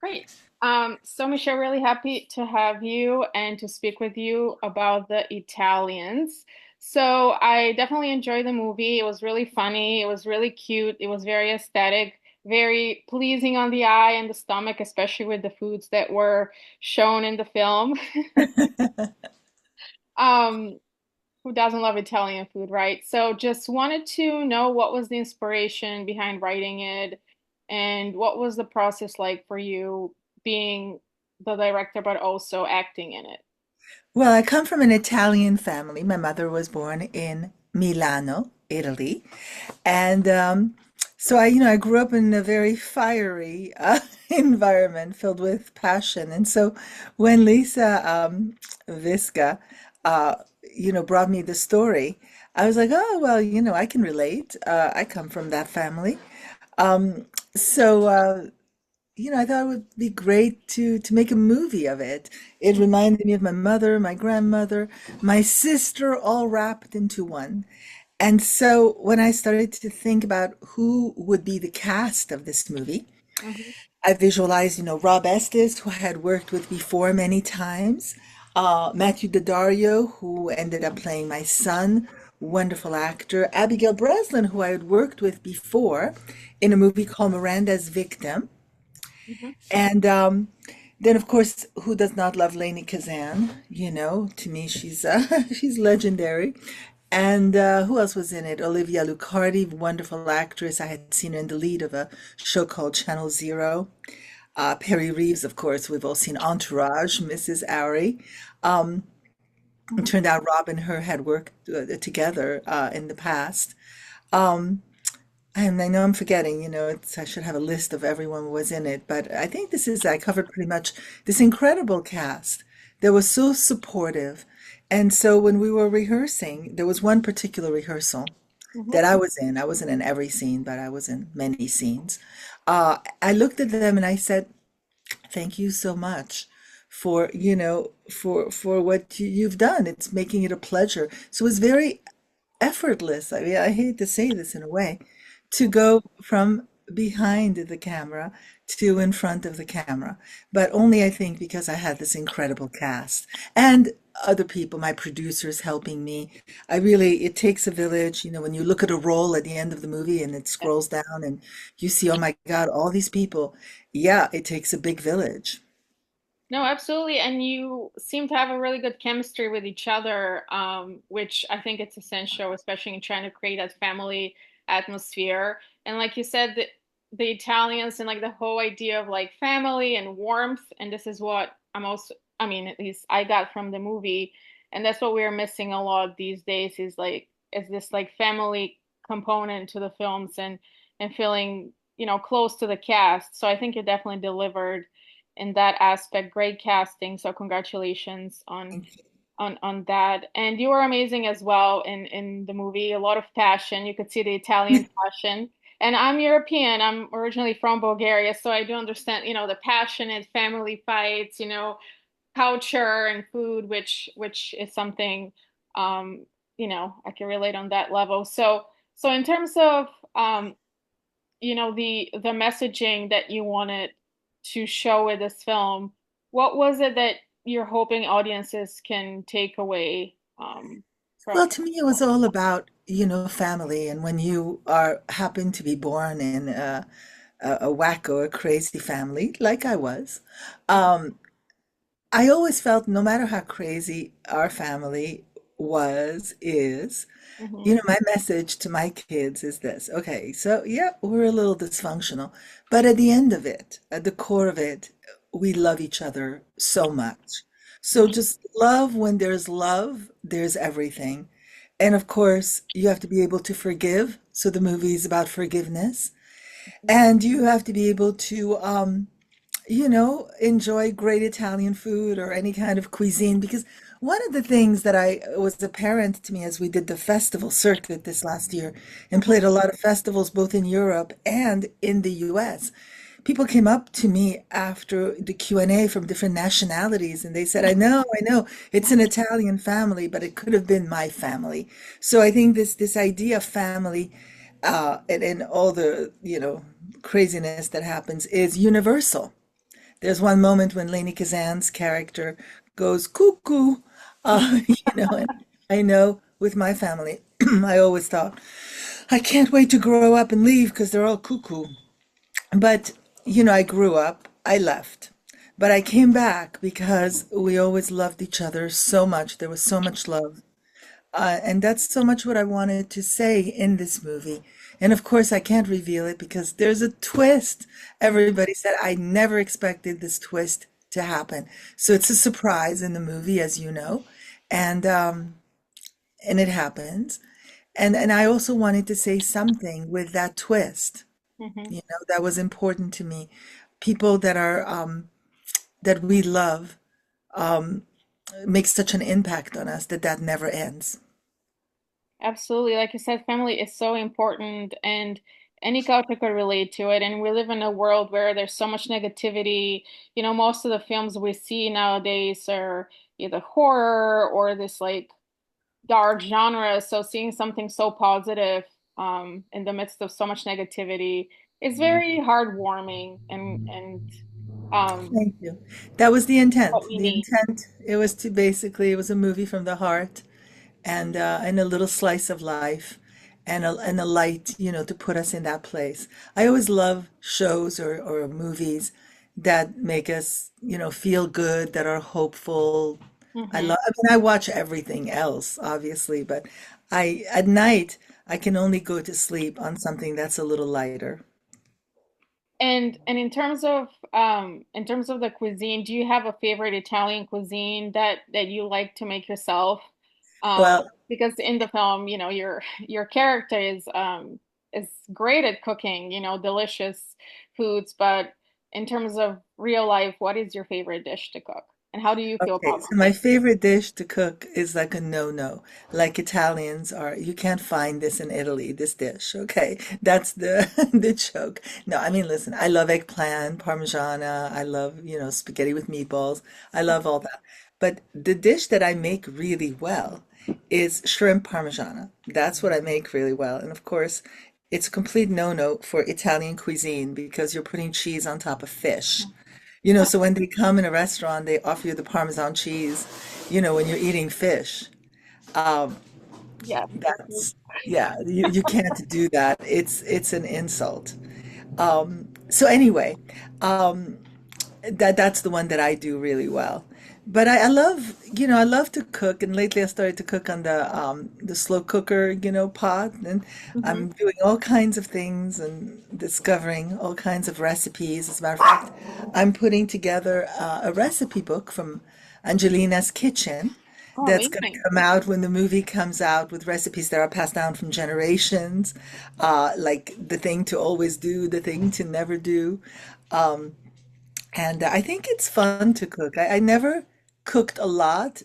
Great. So Michelle, really happy to have you and to speak with you about the Italians. So I definitely enjoyed the movie. It was really funny. It was really cute. It was very aesthetic, very pleasing on the eye and the stomach, especially with the foods that were shown in the film. Um, who doesn't love Italian food, right? So just wanted to know what was the inspiration behind writing it and what was the process like for you being the director but also acting in it. Well, I come from an Italian family. My mother was born in Milano, Italy, and so I grew up in a very fiery environment filled with passion. And so when Lisa Visca, uh, brought me the story, I was like, oh well, I can relate. I come from that family. Um, so I thought it would be great to make a movie of it. It reminded me of my mother, my grandmother, my sister, all wrapped into one. And so when I started to think about who would be the cast of this movie, Mhm. I visualized, Rob Estes, who I had worked with before many times, Matthew Daddario, who ended up playing my son, wonderful actor, Abigail Breslin, who I had worked with before in a movie called Miranda's Victim. Mhm. And then, of course, who does not love Lainey Kazan? To me, she's she's legendary. And who else was in it? Olivia Luccardi, wonderful actress. I had seen her in the lead of a show called Channel Zero. Perry Reeves, of course, we've all seen Entourage, Mrs. Ari. Um, it Mhm. turned out Rob and her had worked together in the past. Um, and I know I'm forgetting, I should have a list of everyone who was in it, but I think I covered pretty much this incredible cast that was so supportive. And so when we were rehearsing, there was one particular rehearsal Mhm. that I was in. I wasn't in every scene, but I was in many scenes. I looked at them and I said, thank you so much for what you've done. It's making it a pleasure. So it was very effortless. I mean, I hate to say this in a way, to go from behind the camera to in front of the camera. But only I think because I had this incredible cast and other people, my producers helping me. It takes a village. When you look at a roll at the end of the movie and it scrolls down and you see, oh my God, all these people. Yeah, it takes a big village. No, absolutely. And you seem to have a really good chemistry with each other, which I think it's essential, especially in trying to create that family atmosphere. And like you said, the Italians and like the whole idea of like family and warmth, and this is what I mean, at least I got from the movie, and that's what we're missing a lot these days is this like family component to the films and feeling, close to the cast. So I think you definitely delivered in that aspect. Great casting, so congratulations on that. And you were amazing as well in the movie. A lot of passion. You could see the Italian passion. And I'm European. I'm originally from Bulgaria, so I do understand, the passionate family fights, culture and food, which is something I can relate on that level. So in terms of the messaging that you wanted to show with this film, what was it that you're hoping audiences can take away Well, from to me, it was all about, family. And when you happen to be born in a wacko, a crazy family, like I was, um, I always felt no matter how crazy our family is, Mhm. my message to my kids is this. Okay, so yeah, we're a little dysfunctional, but at the end of it, at the core of it, we love each other so much. So Mhm. just love, there's everything. And of course, you have to be able to forgive. So the movie is about forgiveness. And you have to be able to enjoy great Italian food or any kind of cuisine. Because one of the things that I was apparent to me as we did the festival circuit this last year and Mhm. played a lot of festivals both in Europe and in the US, people came up to me after the Q&A from different nationalities and they said, I know, it's an Italian family, but it could have been my family. So I think this idea of family and all the, craziness that happens is universal. There's one moment when Leni Kazan's character goes cuckoo, and I know with my family, I always thought, I can't wait to grow up and leave because they're all cuckoo. But, I grew up, I left. But I came back because we always loved each other so much. There was so much love. And that's so much what I wanted to say in this movie. And of course, I can't reveal it because there's a twist. Everybody said I never expected this twist to happen. So it's a surprise in the movie, as you know, and it happens. And I also wanted to say something with that twist. Hmm. That was important to me. People that we love make such an impact on us that never ends. Absolutely. Like you said, family is so important, and any culture could relate to it. And we live in a world where there's so much negativity. Most of the films we see nowadays are either horror or this like dark genre. So seeing something so positive in the midst of so much negativity is very heartwarming and Thank you. That was the what intent. we The need. intent, it was to basically, it was a movie from the heart and a little slice of life and a light, to put us in that place. I always love shows or movies that make us, feel good, that are hopeful. Hmm. I mean, I watch everything else, obviously, but at night, I can only go to sleep on something that's a little lighter. And in terms of the cuisine, do you have a favorite Italian cuisine that you like to make yourself? Well, Because in the film, your character is great at cooking, delicious foods, but in terms of real life, what is your favorite dish to cook? And how do you feel okay, about so my favorite dish to cook is like a no-no. Like Italians are, you can't find this in Italy, this dish. Okay, that's the the joke. No, I mean, listen, I love eggplant, parmigiana. I love, spaghetti with meatballs. I love all that. But the dish that I make really well is shrimp parmigiana. That's what I make really well. And of course, it's a complete no-no for Italian cuisine because you're putting cheese on top of fish. it? So when they come in a restaurant, they offer you the Parmesan cheese, when you're eating fish. Um, Yes. that's, yeah, you can't do that. It's an insult. So anyway, um, that's the one that I do really well. But I love, I love to cook, and lately I started to cook on the slow cooker, pot, and Hmm. I'm doing all kinds of things and discovering all kinds of recipes. As a matter of fact, I'm putting together a recipe book from Angelina's Kitchen Oh, that's going to amazing. come out when the movie comes out with recipes that are passed down from generations, like the thing to always do, the thing to never do. And I think it's fun to cook. I never cooked a lot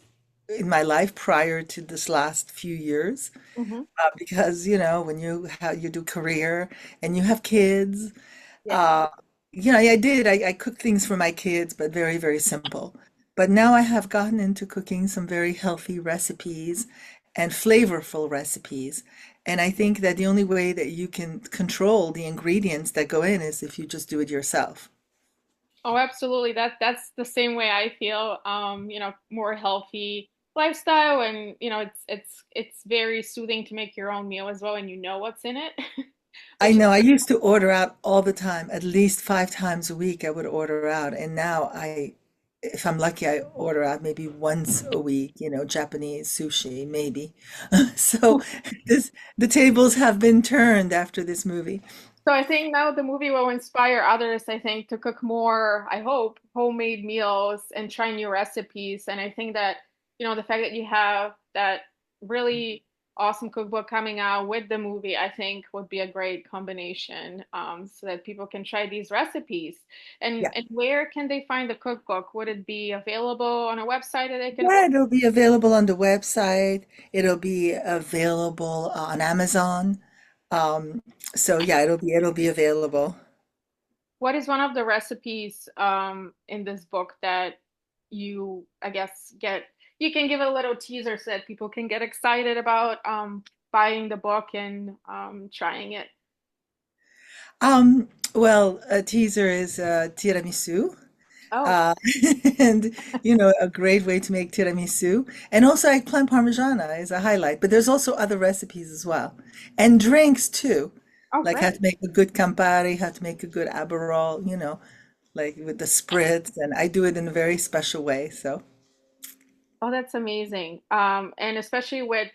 in my life prior to this last few years Hmm. because, when you do career and you have kids, Yeah. uh, I did. I cooked things for my kids, but very, very simple. But now I have gotten into cooking some very healthy recipes and flavorful recipes. And I think that the only way that you can control the ingredients that go in is if you just do it yourself. Oh, absolutely. That's the same way I feel. More healthy lifestyle, and it's very soothing to make your own meal as well, and you know what's in it, I which is know I used to order out all the time, at least 5 times a week I would order out. And now if I'm lucky, I order out maybe once a week, Japanese sushi, maybe. So the tables have been turned after this movie. so I think now the movie will inspire others, I think, to cook more, I hope, homemade meals and try new recipes. And I think that, the fact that you have that really awesome cookbook coming out with the movie, I think would be a great combination, so that people can try these recipes. And Yeah. and where can they find the cookbook? Would it be available on a website that they can Yeah, order? it'll be available on the website. It'll be available on Amazon. Um, so yeah, it'll be available. What is one of the recipes in this book that I guess, you can give a little teaser so that people can get excited about buying the book and trying it? Well, a teaser is tiramisu. Oh, Uh, and a great way to make tiramisu. And also eggplant parmigiana is a highlight, but there's also other recipes as well. And drinks too, oh, like how to great. make a good Campari, how to make a good Aperol, like with the spritz. And I do it in a very special way. So Oh, that's amazing. And especially with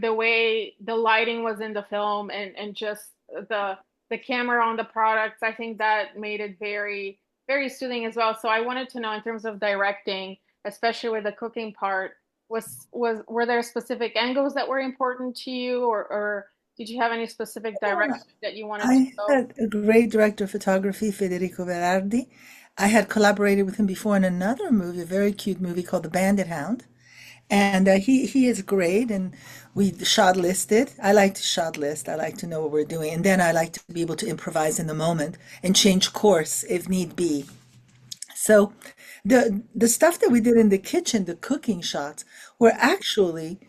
the way the lighting was in the film and just the camera on the products, I think that made it very very soothing as well. So I wanted to know in terms of directing, especially with the cooking part, was were there specific angles that were important to you, or did you have any specific yeah, direction that you wanted to I go? had a great director of photography, Federico Verardi. I had collaborated with him before in another movie, a very cute movie called The Bandit Hound. And he is great, and we shot listed. I like to shot list. I like to know what we're doing, and then I like to be able to improvise in the moment and change course if need be. So the stuff that we did in the kitchen, the cooking shots, were actually,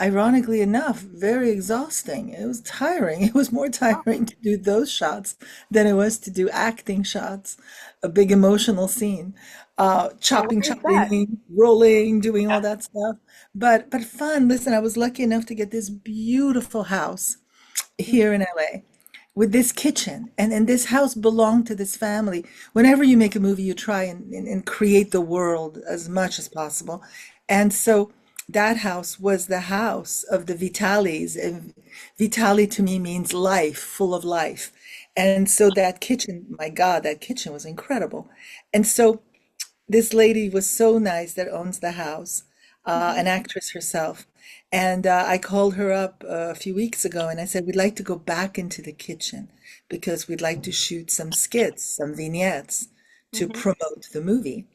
ironically enough, very exhausting. It was tiring. It was more Oh, tiring to do those shots than it was to do acting shots, a big emotional scene, oh, chopping, why is that? chopping, rolling, doing all Yeah. that stuff. But fun. Listen, I was lucky enough to get this beautiful house here in LA with this kitchen. And this house belonged to this family. Whenever you make a movie, you try and create the world as much as possible. And so that house was the house of the Vitalis. And Vitali to me means life, full of life. And so that kitchen, my God, that kitchen was incredible. And so this lady was so nice that owns the house, Mhm. an actress herself. And I called her up a few weeks ago and I said, we'd like to go back into the kitchen because we'd like to shoot some skits, some vignettes to Mhm. promote the movie.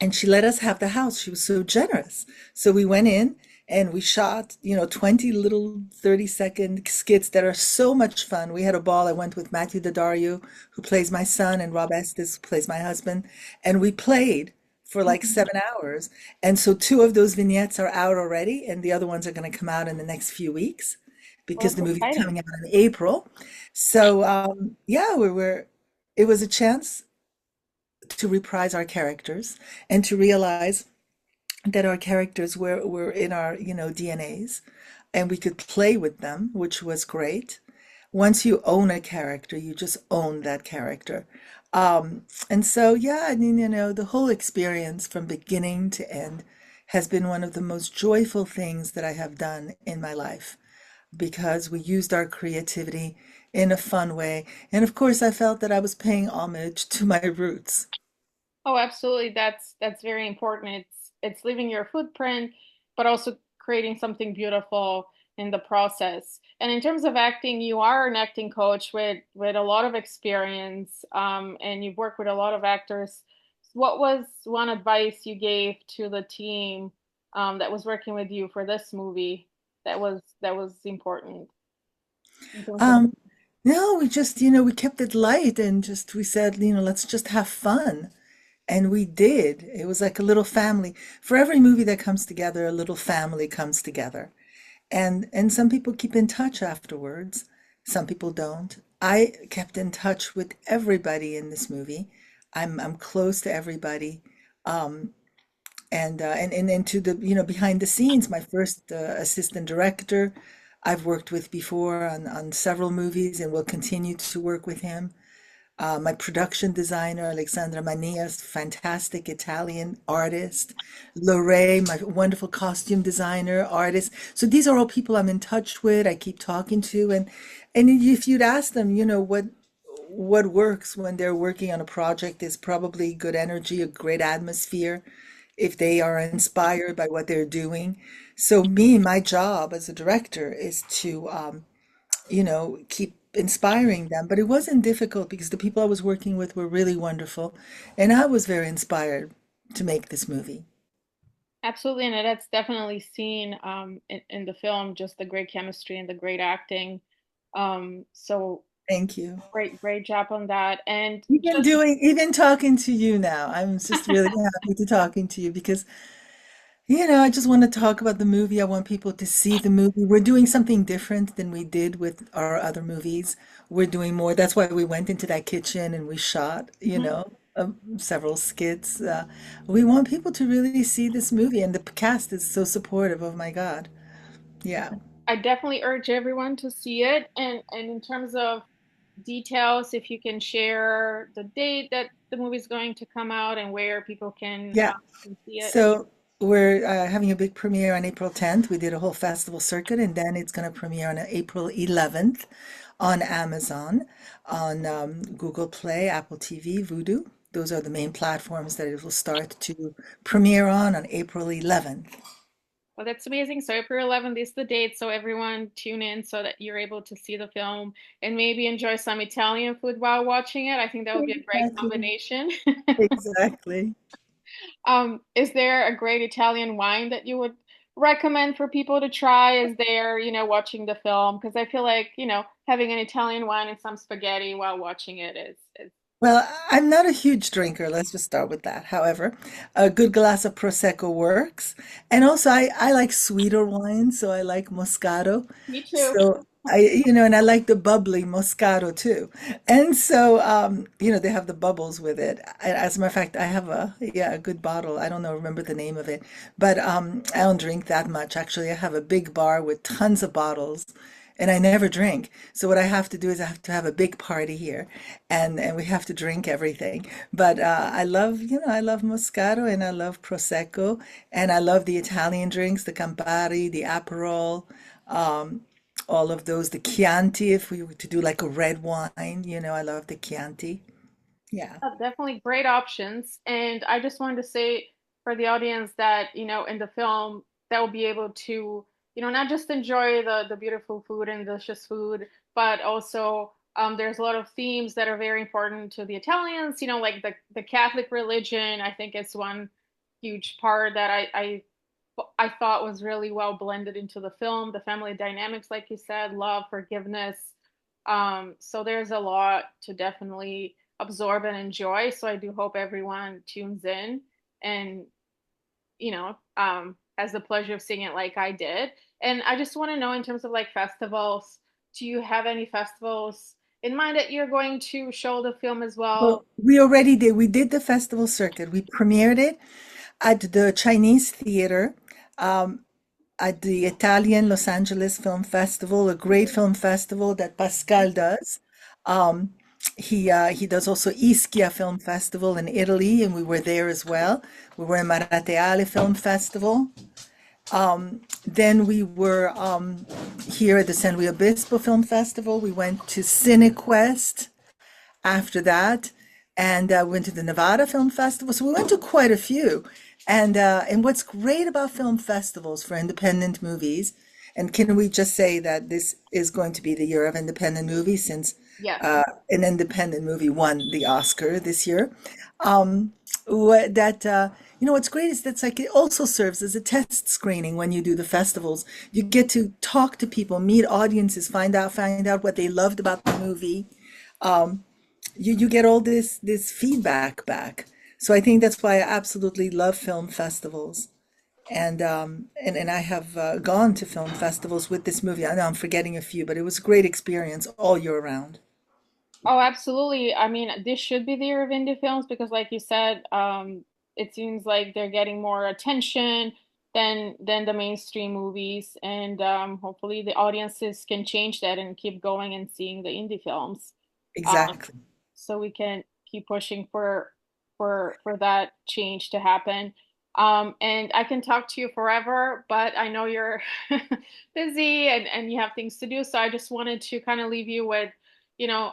And she let us have the house. She was so generous. So we went in and we shot, 20 little 30-second skits that are so much fun. We had a ball. I went with Matthew Daddario, who plays my son, and Rob Estes, who plays my husband. And we played for like Mhm. 7 hours. And so two of those vignettes are out already, and the other ones are going to come out in the next few weeks Well, because that's the movie's exciting. coming out in April. So yeah, it was a chance to reprise our characters and to realize that our characters were in our, DNAs and we could play with them, which was great. Once you own a character, you just own that character. And so, yeah, I mean, the whole experience from beginning to end has been one of the most joyful things that I have done in my life because we used our creativity in a fun way. And of course, I felt that I was paying homage to my roots. Oh, absolutely. That's very important. It's leaving your footprint, but also creating something beautiful in the process. And in terms of acting, you are an acting coach with a lot of experience, and you've worked with a lot of actors. What was one advice you gave to the team, that was working with you for this movie that was important in terms of Um, no, we just, we kept it light and just, we said, let's just have fun. And we did. It was like a little family. For every movie that comes together, a little family comes together. And some people keep in touch afterwards. Some people don't. I kept in touch with everybody in this movie. I'm close to everybody. Um, and to the, behind the scenes, my first assistant director I've worked with before on several movies and will continue to work with him. My production designer, Alexandra Manias, fantastic Italian artist. Lorray, my wonderful costume designer, artist. So these are all people I'm in touch with, I keep talking to. And if you'd ask them, what works when they're working on a project is probably good energy, a great atmosphere, if they are inspired by what they're doing. So me, my job as a director is to keep inspiring them. But it wasn't difficult because the people I was working with were really wonderful. And I was very inspired to make this movie. absolutely, and that's definitely seen in the film, just the great chemistry and the great acting. So Thank you. great job on that. And Even just even talking to you now, I'm just really happy to talking to you because, I just want to talk about the movie. I want people to see the movie. We're doing something different than we did with our other movies. We're doing more. That's why we went into that kitchen and we shot, Mhm. several skits. We want people to really see this movie, and the cast is so supportive. Oh my God. Yeah. I definitely urge everyone to see it. And in terms of details, if you can share the date that the movie's going to come out and where people Yeah. can see it. So we're having a big premiere on April 10th. We did a whole festival circuit, and then it's going to premiere on April 11th on Amazon, on Google Play, Apple TV, Vudu. Those are the main platforms that it will start to premiere on April 11th. Well, that's amazing. So April 11th is the date, so everyone tune in so that you're able to see the film and maybe enjoy some Italian food while watching it. I think that would be a great Exactly. combination. Exactly. Is there a great Italian wine that you would recommend for people to try as they're, watching the film? Because I feel like, having an Italian wine and some spaghetti while watching it is Well, I'm not a huge drinker. Let's just start with that. However, a good glass of Prosecco works. And also, I like sweeter wines, so I like Moscato. me too. So and I like the bubbly Moscato too. And so, they have the bubbles with it. As a matter of fact, I have a good bottle. I don't know, remember the name of it, but I don't drink that much. Actually, I have a big bar with tons of bottles. And I never drink. So what I have to do is I have to have a big party here, and we have to drink everything. But I love Moscato and I love Prosecco, and I love the Italian drinks, the Campari, the Aperol, um, all of those, the Chianti, if we were to do like a red wine, I love the Chianti. Yeah. Definitely great options. And I just wanted to say for the audience that, in the film, they'll be able to, not just enjoy the beautiful food and delicious food, but also there's a lot of themes that are very important to the Italians, like the Catholic religion. I think it's one huge part that I thought was really well blended into the film. The family dynamics, like you said, love, forgiveness. So there's a lot to definitely absorb and enjoy. So I do hope everyone tunes in and, has the pleasure of seeing it like I did. And I just want to know in terms of like festivals, do you have any festivals in mind that you're going to show the film as well? Well, we already did. We did the festival circuit. We premiered it at the Chinese Theater, um, at the Italian Los Angeles Film Festival, a great film festival that Pascal does. Um, he does also Ischia Film Festival in Italy, and we were there as well. We were in Marateale Film Festival. Then we were here at the San Luis Obispo Film Festival. We went to CineQuest after that, and went to the Nevada Film Festival. So we went to quite a few. And what's great about film festivals for independent movies, and can we just say that this is going to be the year of independent movies since Yes. an independent movie won the Oscar this year. Um, what that what's great is that's like it also serves as a test screening when you do the festivals. You get to talk to people, meet audiences, find out what they loved about the movie. Um, you get all this feedback back. So I think that's why I absolutely love film festivals. And I have gone to film festivals with this movie. I know I'm forgetting a few, but it was a great experience all year round. Oh, absolutely. I mean, this should be the year of indie films because, like you said, it seems like they're getting more attention than the mainstream movies, and hopefully the audiences can change that and keep going and seeing the indie films, Exactly. so we can keep pushing for that change to happen. And I can talk to you forever, but I know you're busy and you have things to do, so I just wanted to kind of leave you with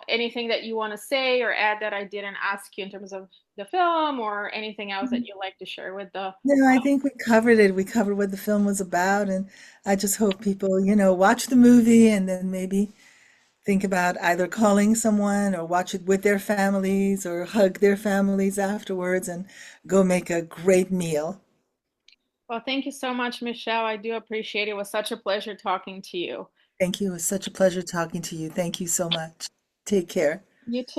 anything that you want to say or add that I didn't ask you in terms of the film or anything else that you'd like to share with the. No, I think we covered it. We covered what the film was about, and I just hope people, watch the movie and then maybe think about either calling someone or watch it with their families or hug their families afterwards and go make a great meal. Well, thank you so much, Michelle. I do appreciate it. It was such a pleasure talking to you. Thank you. It was such a pleasure talking to you. Thank you so much. Take care. You too.